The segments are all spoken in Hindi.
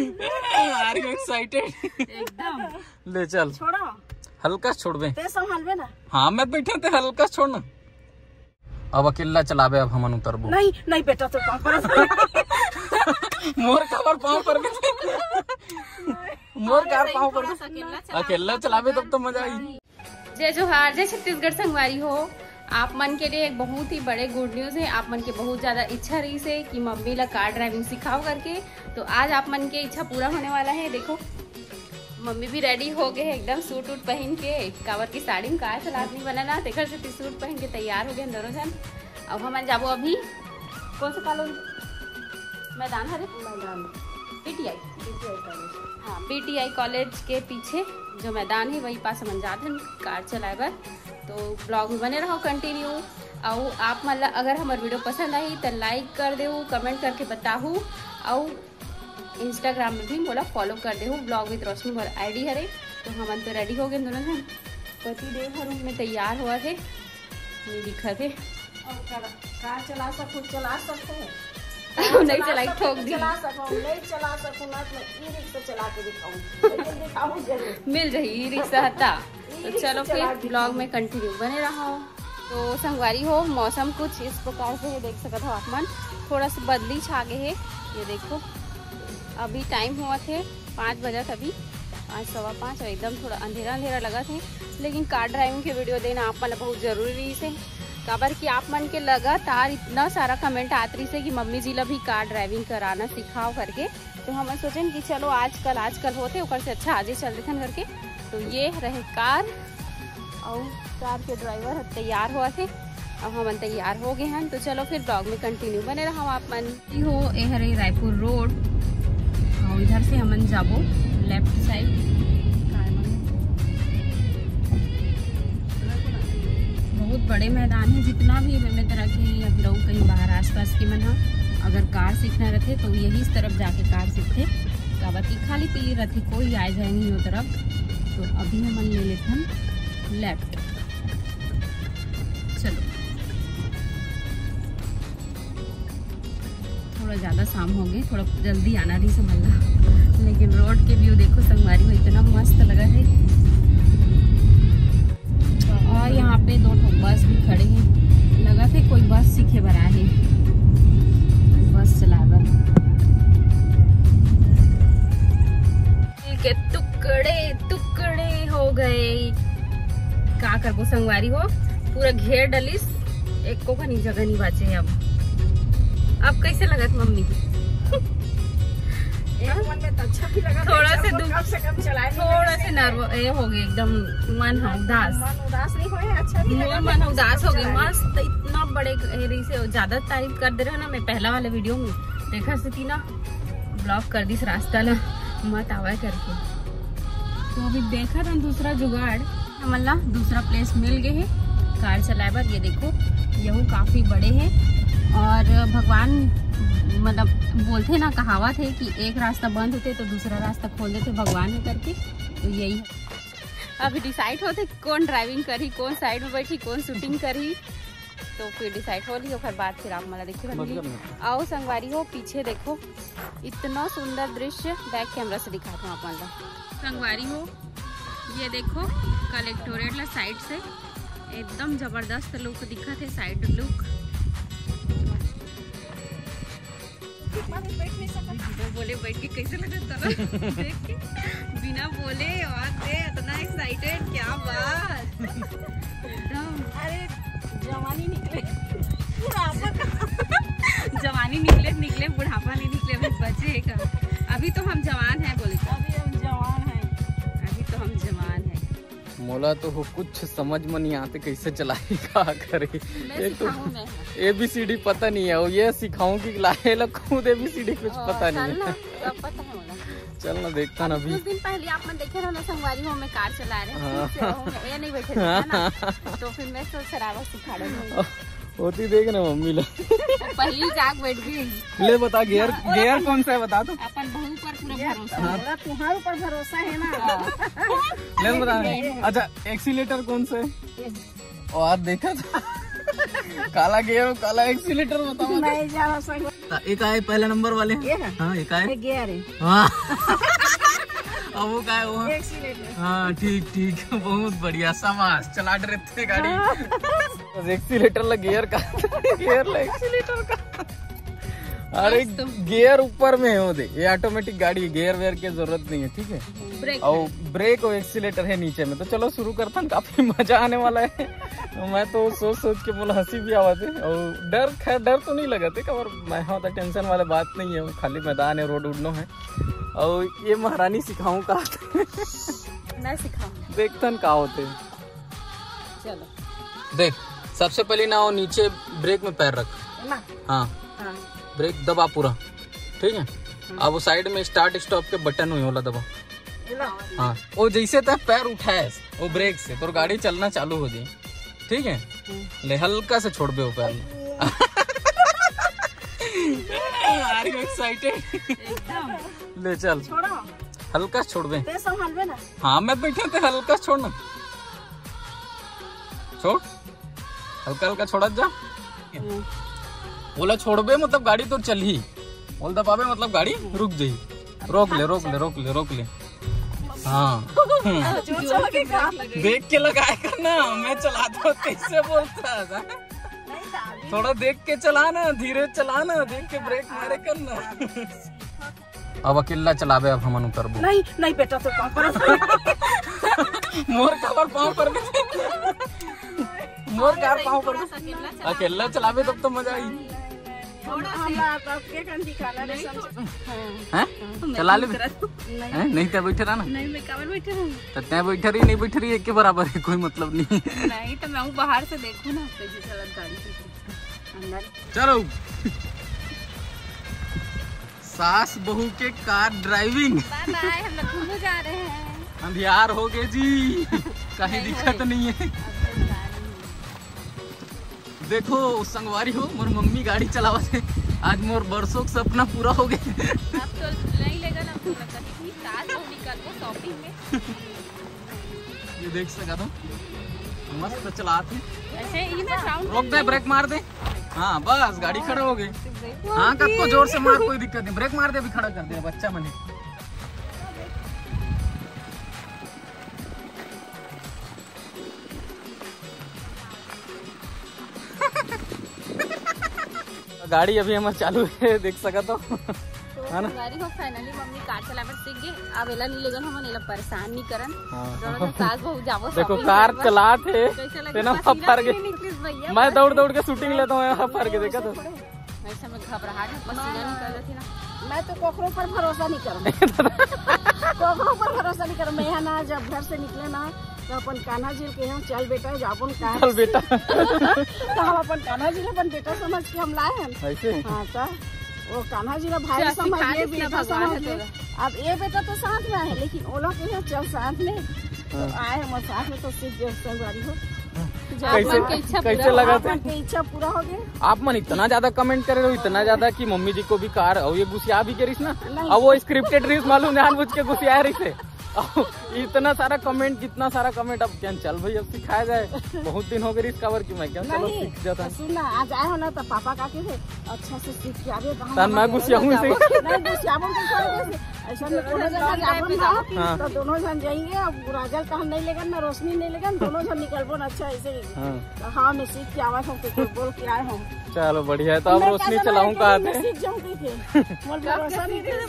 Are you excited? एकदम। ले चल छोड़ो, हल्का छोड़ दे। ते संभालबे ना। हाँ मैं बैठे थे, हल्का छोड़ना। अब अकेला चलावे, अब हमन उतरबो। नहीं नहीं बेटा, तो पाँव पर मोर का पाँव पर मोर कार पाँव पर अकेला चलावे तब तो मजा आई। जय जोहार, जय छत्तीसगढ़ संगवारी हो। आप मन के लिए एक बहुत ही बड़े गुड न्यूज है। आप मन के बहुत ज्यादा इच्छा रही से कि मम्मी ला कार ड्राइविंग सिखाओ करके, तो आज आप मन के इच्छा पूरा होने वाला है। देखो मम्मी भी रेडी हो गए है एकदम, सूट वूट पहन के। कावर की साड़ी में कार चला नहीं बना ना, तेकर से सूट पहन के तैयार हो गए दोनों जन। अब हम जाबो अभी कौन सा कॉलेज मैदान है, PTI कॉलेज। हाँ, PTI कॉलेज के पीछे जो मैदान है वही पास हम जाते हैं कार चलाए बर। तो ब्लॉग में बने रहो कंटिन्यू। और आप मतलब अगर हमारे वीडियो पसंद आई तो लाइक कर दे, कमेंट करके बताहू, और इंस्टाग्राम में भी मोला फॉलो कर दे। Blog with Roshni more ID हरे। तो हम तो रेडी हो गए दोनों जन। पति देव हर में तैयार हुआ थे, ये दिखा थे। कार चला सकते हैं नहीं चलाई, ठोक दी। चला सकूं ना, मैं ई रिक्शा चला के दिखाऊं। मिल रही ई रिक्शा हता। तो चलो फिर ब्लॉग में कंटिन्यू बने रहो। तो संगवारी हो, मौसम कुछ इस प्रकार से है, देख सकते हो आप मन। थोड़ा सा बदली छागे है, ये देखो। अभी टाइम हुआ थे 5 बजे, अभी 5 सवा 5, और एकदम थोड़ा अंधेरा अंधेरा लगा थे। लेकिन कार ड्राइविंग के वीडियो देना आप मतलब बहुत जरूरी से, काबर कि आप मन के लगातार इतना सारा कमेंट आत रही से कि मम्मी जी ला भी कार ड्राइविंग कराना सिखाओ करके। तो हम सोचें कि चलो आजकल होते ऊपर से अच्छा आजे चल रहे थे करके। तो ये रहे कार, और कार के ड्राइवर तैयार हुआ थे। अब हम तैयार हो गए हैं। तो चलो फिर ब्लॉग में कंटिन्यू बने रहो आप मन हो। ये हरे रायपुर रोड, और इधर से हम जाबो लेफ्ट साइड। बहुत बड़े मैदान है, जितना भी में तरह की या फिर कहीं बाहर आसपास की मन अगर कार सीखना रहते तो यही इस तरफ जाके कार सीखते। काबर की खाली पीली रहती, कोई आए जाए नहीं वो तरफ। तो अभी हम ले लेते हम लेफ्ट। चलो, थोड़ा ज़्यादा शाम हो गई, थोड़ा जल्दी आना नहीं संभलना। लेकिन रोड के व्यू देखो संगवारी में, इतना मस्त लगा है। और यहाँ पे 2 बस भी खड़े हैं, लगा थे कोई बस सीखे बरा है, बस चलावर के टुकड़े हो गए। का करबो संगवारी हो, पूरा घेर डलिस, एक को नहीं जगह नहीं बाचे। अब कैसे लगत मम्मी? अच्छा भी लगा, थोड़ा से कम से कम चलाए, थोड़ा से नर्व हो गए एकदम, मन उदास नहीं हुए। अच्छा भी लगा, मन उदास हो गई। मस्त इतना बड़े से ज्यादा तारीफ कर दे रहे हो ना। मैं पहला वाले वीडियो में देखा से थी ना, ब्लॉक कर दी रास्ता ला मत आवा करके। तो अभी देखा था दूसरा जुगाड़, हमला दूसरा प्लेस मिल गए है कार चलाए बर। ये देखो यह काफी बड़े हैं, और भगवान मतलब बोलते ना, कहावत है कि एक रास्ता बंद होते तो दूसरा रास्ता खोल देते भगवान है करके। तो यही है, अभी डिसाइड होते कौन ड्राइविंग करी, कौन साइड में बैठी, कौन शूटिंग करी। तो फिर डिसाइड हो रही, फिर बाद फिर आप मला देखिए। आओ संगवारी हो, पीछे देखो इतना सुंदर दृश्य, बैक कैमरा से दिखाता हूँ आप मला। संगवारी हो, ये देखो कलेक्टोरेट ला साइड से एकदम जबरदस्त लुक दिखा थे, साइड लुक। बोले बैठ के कैसे लगा देख के, बिना बोले और इतना एक्साइटेड, क्या बात। अरे जवानी निकले जवानी निकले बुढ़ापा नहीं निकले, अभी बचे का। अभी तो हम जवान हैं, बोले अभी हम जवान हैं, अभी तो हम जवान हैं। मोला तो हो कुछ समझ में नहीं आते कैसे चलाए, क्या करे। एक तो ABCD पता नहीं है, ये सिखाऊं कि लाए ला खुद ABCD कुछ पता नहीं है। पता है मोला, चल ना देखता ना। अभी कुछ दिन पहले आप मन देखे ना संगवारी हो, मैं कार चला रहे ये नहीं बैठे ना, तो फिर मैं तो शराबत सिखा रही हूँ। होती देख ना मम्मी ला पहली जाग बैठ गई। ले बता, गियर कौन सा है बता दो। अपन बहू पर पूरा भरोसा, तुम्हारे ऊपर भरोसा है ना। ले बता। अच्छा एक्सीलेटर कौन सा है? और देखा था काला गियर काला एक्सीलेटर, बताओ। नहीं जाना एक आए पहले नंबर वाले। हाँ एक आए गियर है। हाँ अब वो का है वो। एक्सीलेटर। हाँ ठीक ठीक बहुत बढ़िया शाबाश चला डरते गाड़ी। एक्सीलेटर ला गियर का गियर ला एक्सीलेटर का। अरे गियर ऊपर में है वो दे, ये ऑटोमेटिक गाड़ी गियर वेयर की जरूरत नहीं है ठीक है। और ब्रेक और एक्सीलेटर है नीचे में। तो चलो शुरू करता हूँ, काफी मजा आने वाला है। मैं तो सोच सोच के बोला हंसी भी आवा थे और डर खैर डर तो नहीं लगा थे और मैं हाँ तो टेंशन वाले बात नहीं है, खाली मैदान है रोड उड़नो है। और ये महारानी सिखाऊं का मैं सिखाऊं देखतन का होते। चलो देख सबसे पहले ना वो नीचे ब्रेक में पैर रख। हाँ ब्रेक दबा पूरा ठीक है। अब वो साइड में स्टार्ट स्टॉप के बटन हुई वाला दबा। हाँ वो जैसे तक पैर उठाए वो ब्रेक से तो गाड़ी चलना चालू हो जाए ठीक है। ले हल्का से छोड़ दे वो पैर। एक्साइटेड ले चल हल्का छोड़ दे। हाँ मैं बैठे थे हल्का छोड़ना छोड़ हल्का हल्का छोड़ा जा। बोला छोड़ बे मतलब गाड़ी तो चल ही बोल दबावे मतलब गाड़ी रुक जाई। रोक ले रोक ले रोक ले रोक ले। हाँ देख के लगाए करना मैं चलाता हूँ कैसे बोलता था। थोड़ा देख के चलाना धीरे चलाना देख के ब्रेक मारे करना। अब अकेला चलावे अब हम उतरबो। नहीं नहीं बेटा तो मोर का पाँव पर मोर कार पाँव पर अकेला चलावे तब तो मजा आई। चला ले नहीं तो बैठे रहा ना। नहीं मैं कवर बैठे रहूं तो तय बैठे रही नहीं बैठ रही एक के बराबर है कोई मतलब नहीं। नहीं तो मैं बाहर से देखूं ना कैसे चलत गाड़ी अंदर। चलो सास बहू के कार ड्राइविंग। बाय बाय हम लोग घूमने जा रहे हैं। अंधियार हो गए जी कहीं दिक्कत नहीं है। देखो संगवारी हो मोर मम्मी गाड़ी चलावा थे आज मोर बरसों का सपना पूरा हो गया। अब तो नहीं लेगा ना तो कहीं सास बहू निकलबो शॉपिंग में। ये देख सका तो मस्त चलाते ऐसे ही ना साउंड रोक दे ब्रेक मार दे। हाँ बस गाड़ी खड़ा हो गई। हाँ कब को जोर से मार कोई दिक्कत नहीं ब्रेक मार दे अभी खड़ा कर दे बच्चा मने। गाड़ी अभी हमारे चालू है देख सका तो है ना। गाड़ी को फाइनली मम्मी कार चलावे सीख गई। अब एला नहीं लेगन हमन एला परेशान नहीं करन। हाँ। सास बहू जावो देखो कार चला थे तेना फर के मैं दौड़ दौड़ के शूटिंग लेता हूँ फर के देखा तो ऐसे में घबराहट पसीना निकल रही ना। मैं तो कोकरों पर भरोसा नहीं करूँ। कोकरों पर भरोसा नहीं करूँ। मैं यहाँ ना जब घर से निकले ना तो अपन कान्हा जी के यहाँ चल बेटा जापन चल बेटा तो हम अपन कान्हा जी अपन बेटा समझ के हम लाए हैं ऐसे। हाँ तो वो कान्हा जी भाई समझिए बेटा समझिए। अब ये बेटा तो साथ में है लेकिन ओला के यहाँ चल साथ में तो आए हमारे साथ में तो सीख गए संगवारी हो। कैसे लगा था इच्छा पूरा हो गया। आप मन इतना ज्यादा कमेंट करे हो इतना ज्यादा कि मम्मी जी को भी कार और ये गुस्सा भी करीस ना। अब वो स्क्रिप्टेड रीस मालूम जानबूझ के गुस्सा रही से इतना सारा कमेंट कितना सारा कमेंट। अब क्या चल भाई अब सिखाया जाए बहुत दिन हो गए इस कवर की मैं क्या चलो सीख जाता। सुन ना आज आए हो ना तो पापा का के अच्छा से सीख के आवे मैं गुस्सा हूँ ऐसा तो दोनों जन जाएंगे। अब राजल का हम नहीं लेगा ना रोशनी नहीं लेगा दोनों जन निकलबो ना अच्छा ऐसे ही। हाँ मैं सीख के आवा हूँ तो बोल के आए हूँ। चलो बढ़िया है तो अब रोशनी चलाऊँ कहा थे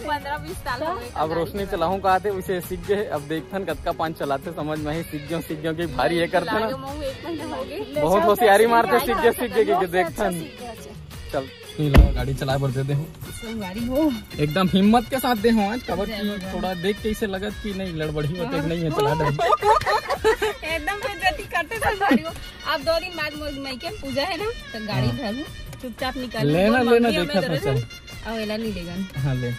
15-20 साल हो गए। अब रोशनी चलाऊँ कहा थे उसे सीख गए। अब देखथन कतका पान चलाते समझ में ही सीख गयो कि भारी ये करते ना बहुत होशियारी मारते सीख गए देखथन। चल गाड़ी चला बर दे दे हो एकदम हिम्मत के साथ दे हो आज खबर की थोड़ा देख के इसे लगत कि नहीं लड़बड़ी होते नहीं है चला दे एकदम बेइज्जती करते संगवारी हो। अब 2 दिन बाद मई के पूजा है ना तो गाड़ी धरू चुपचाप निकाल लेना देखा था चल अब एला नहीं लेगन। हाँ ले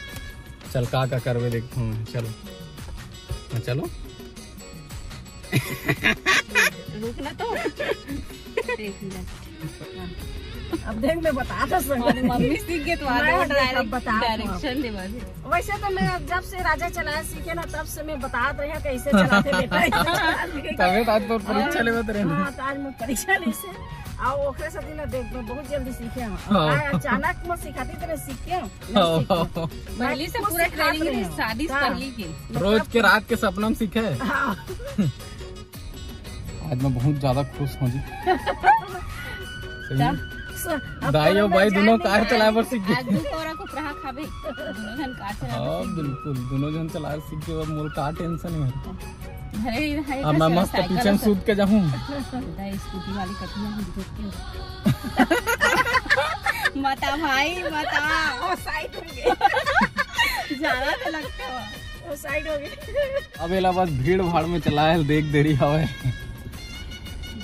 चल का करवे देखता हूँ चलो चलो रुकना तो अब देख मैं बता था मम्मी सीख गए तुम्हारे बता डायरेक्शन दे। वैसे तो मैं जब से राजा चलाया सीखे ना तब से मैं बता रही हूँ कैसे चलाते बेटा। तबे आज तो परीक्षा लेवत रहे हाँ आज मैं परीक्षा ले से और ओकरे से दिन देख में बहुत जल्दी सीखे हम। अचानक मैं सिखाती तेरे सीखे पहले से पूरा ट्रेनिंग शादी से पहले की रोज के रात के सपना में सीखे। आज मैं बहुत ज्यादा खुश हूँ जी। दाई और भाई दोनों कार चलाए पर सीख गए। को प्रहा खाबे दोनों जन कार चला। हाँ बिल्कुल, दोनों जन चलाए सीख गए। अब मोर का टेंशन नहीं है। अब मैं मस्त पीछे में सूत के जाऊँ। स्कूटी वाली कटिया मता भाई मता साइड हो गए। ज्यादा तो लगता है वो साइड हो गई। अब इलाहाबाद भीड़ भाड़ में चलाए देख देरी हवा।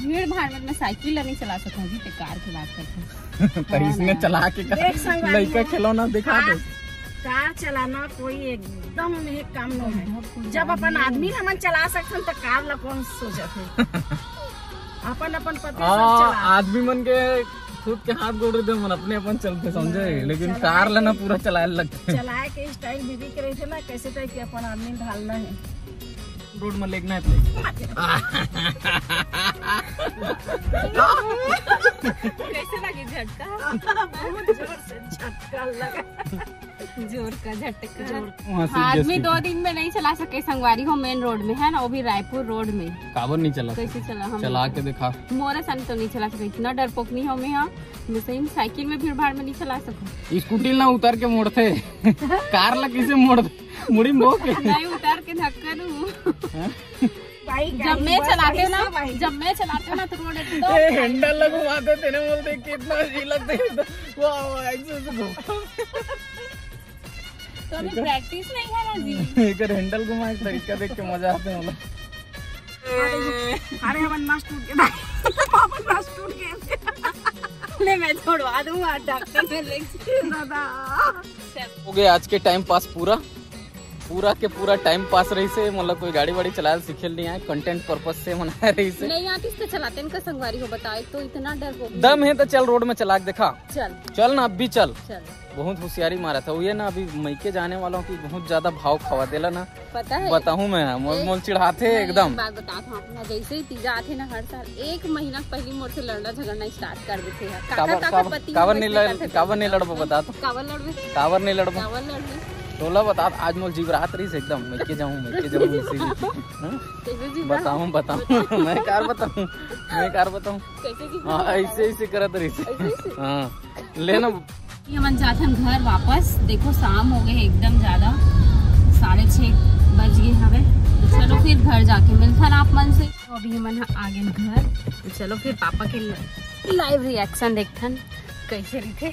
भीड़ भाड़ में मैं साइकिल नहीं चला सकूंगी तो कार की बात करते हैं। तो इसने चला के लड़का खिलौना दिखा दे। कार चलाना कोई एकदम एक काम नहीं है। जब अपन आदमी हमन चला सकते तो कार ला कौन सोचत है। अपन अपन पति सब चला। आदमी मन के खुद के हाथ गोड़ दे मन अपने अपन चलते समझे, लेकिन कार लेना पूरा चलाए लगते। चलाए के स्टाइल बीबी के रहे थे ना, कैसे तय कि अपन आदमी ढालना है। रोड में लेगना है कैसे लगे झटका? बहुत जोर से झटका लगा। जोर का झटका। आदमी 2 दिन में नहीं चला सके संगवारी हो मेन रोड में, है ना, वो भी रायपुर रोड में। काबर नहीं चला? कैसे चला? हम चला के दिखा। मोरे सन तो नहीं चला सके, इतना डरपोक नहीं हो मैं सही में साइकिल में भीड़ भाड़ में नहीं चला सकूं। स्कूटी ना उतर के मोड़ते कार ला किसे मोड़ मुड़ी मोड़ के नहीं उतर के धक्का दूं। जब मैं चलाते ना तो रोड एकदम हैंडल लगवाते थे ना, बोलते कितना जी लगता है। वाह ऐसे तो अभी प्रैक्टिस नहीं है ना जी। एक हैंडल घुमाए तरीका देख के मजा आते हैं। अरे हमन मस्त टूट के अपन मस्त टूट के ले मैं छोड़वा दूंगा डॉक्टर में लेके दादा। हो गया आज के टाइम पास पूरा के पूरा टाइम पास रही से, मतलब कोई गाड़ी वाड़ी चला सीखे नहीं आए, कंटेंट पर्पस से मना रही से। नहीं आती तो चलाते इनका संगवारी हो बताए तो इतना डर हो दम है तो चल रोड में चला के दिखा। चल ना अब भी चल। बहुत होशियारी मारा था वो, ये ना अभी मैके जाने वालों की बहुत ज्यादा भाव खवा देला ना, पता है बताऊँ मैं मोल चिढ़ाते एकदम। बात बताता हूँ अपना, जैसे ही तीजा आते ना हर साल 1 महीना पहली मोड़ से लड़ना झगड़ना स्टार्ट कर देते हैं। कावर नहीं लड़बो बता तो। कावर नहीं लड़बो टोला बता। आज मोल जीवरात रही से एकदम मैके जाऊँ बताऊँ मैं कार बताऊँ हाँ ऐसे करत रही से। हाँ लेना हम जाते हैं घर वापस। देखो शाम हो गए एकदम ज्यादा, 6:30 बज गए हमें। चलो फिर घर जाके मिलता ना आप मन से। तो अभी हम आगे घर, चलो फिर पापा के लाइव रिएक्शन देखते कैसे रही थे।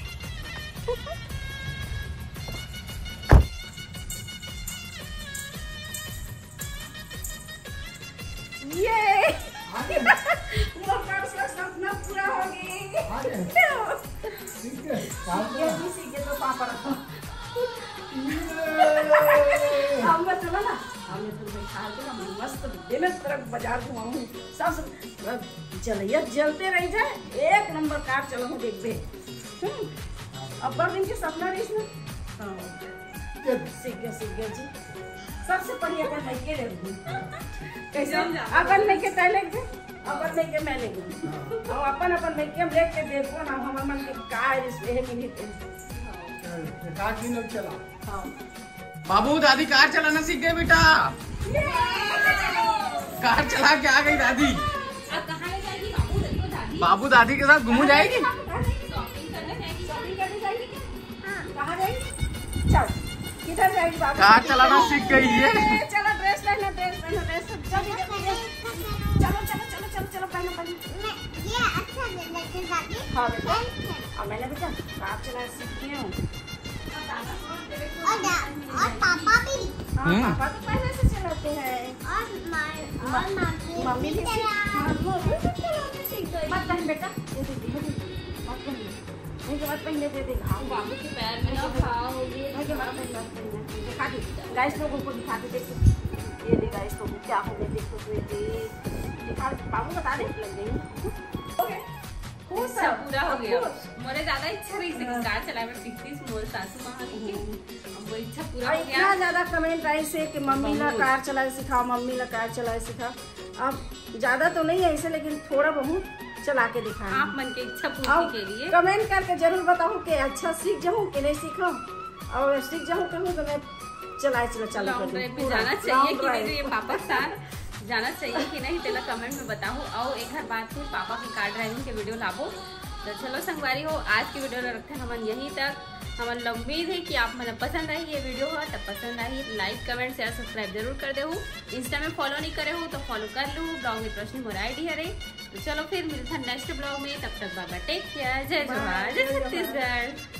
ये सपना पूरा हो गया। तो पापा हम चलो ना, हमने तो बैठा के हम मस्त दिन तरफ बाजार घुमाऊं सब चलिए जलते रह जाए। 1 नंबर कार चलो देख दे। अब दिन के सपना रही ना। सीख गया जी। सबसे पहले अपन मैके ले कैसे अपन मैके तय ले अपन मैके मैं ले और अपन मैके हम देख के देखो ना हमर मन के का है मिली कार की लोग चला। हां बाबू दादी कार चलाना सीख गए बेटा। कार चला के आ गई दादी। अब कहां ले जाएगी बाबू दादी के साथ घूम जाएगी। शॉपिंग करने जाएगी। हां कहां जाएगी? चल किधर जाएगी बाबू? कार चलाना सीख गई है। चलो ड्रेस पहनो चलो पहनो ये अच्छा लगता है। हां बेटा और मैंने बेटा कार चलाना सीख गई हूं। और पापा भी। हां पापा तो पहले से चलाते हैं और मम्मी भी सीख गई। मत पहन बेटा ये दीदी मत पहनने दे बाबू के पैर में ना घाव हो गई। गाइस लोगों को दिखा के देखो। ये देखो गाइस लोगों क्या हो गया देखो तो ये दिखा बाबू बता दे लग गई। ओके सब पूरा हो गया। मोरे ज्यादा इच्छा रही थी कार चलावे सीखती मोर सासू मां की। अब वो इच्छा पूरा हो गया। इतना ज्यादा कमेंट आई से कि मम्मी ला कार चलाए सिखाओ, मम्मी ला कार चलाए सिखाओ। अब ज्यादा तो नहीं है ऐसे, लेकिन थोड़ा बहुत चला के दिखाएंगे। आप मन की इच्छा पूर्ति के लिए कमेंट करके जरूर बताओ कि अच्छा सीख जाऊँ कि नहीं सीखूं, और सीख जाऊँ कहूँ तो मैं चालू लॉन्ग ड्राइव पे जाना चाहिए कि नहीं, ये पापा के साथ जाना चाहिए कि नहीं, तेला कमेंट में बताओ। और एक हर बात है, पापा की कार ड्राइविंग के वीडियो लाबो। तो चलो संगवारी हो, आज की वीडियो रखते हैं हम यहीं तक। हमारी उम्मीद है कि आप मतलब पसंद आई ये वीडियो हो, तब पसंद I like comment share subscribe जरूर कर दे। इंस्टा में फॉलो नहीं करे हो तो फॉलो कर लो। ब्लॉग में प्रश्न मोर आईडी है। तो चलो फिर मिलते हैं नेक्स्ट ब्लॉग में, तब तक बाय बाय, टेक केयर, जय जवाहर, जय छत्तीसगढ़।